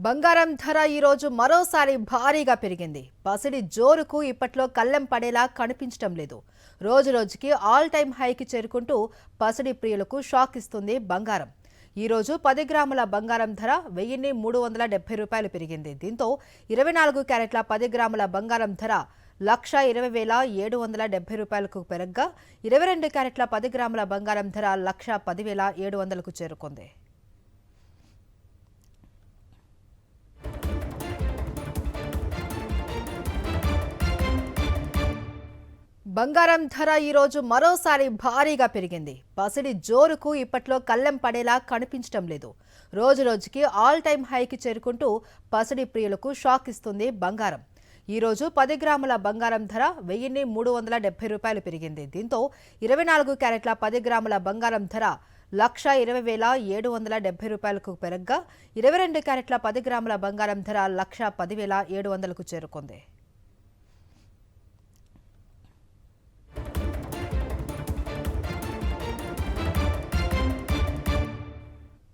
బంగారం ధర ఈ రోజు మరోసారి భారీగా పెరిగింది. పసిడి జోరుకు ఇప్పట్లో కళ్ళెం పడేలా కనిపించడం లేదు. రోజు రోజుకి ఆల్ టైమ్ హైకి చేరుకుంటూ పసిడి ప్రియులకు షాక్ ఇస్తుంది బంగారం. ఈ రోజు 10 గ్రాముల బంగారం ధర 1370 రూపాయలు పెరిగింది. దీంతో 24 క్యారెట్ల 10 గ్రాముల బంగారం ధర 1,20,770 రూపాయలకు పెరగ్గా 22 క్యారెట్ల 10 గ్రాముల బంగారం ధర 1,10,700కు చేరుకుంది. బంగారం ధర ఈ రోజు మరోసారి భారీగా పెరిగింది. పసిడి జోరుకు ఇప్పట్లో కళ్ళెం పడేలా కనిపించడం లేదు. రోజు రోజుకి ఆల్ టైమ్ హైకి చేరుకుంటూ పసిడి ప్రియులకు షాక్ ఇస్తుంది బంగారం. ఈ రోజు 10 గ్రాముల బంగారం ధర 1370 రూపాయలు పెరిగింది. దీంతో 24 క్యారెట్ల 10 గ్రాముల బంగారం ధర 1,20,770 రూపాయలకు పెరగ్గా 22 క్యారెట్ల 10 గ్రాముల బంగారం ధర 1,10,700కు చేరుకుంది.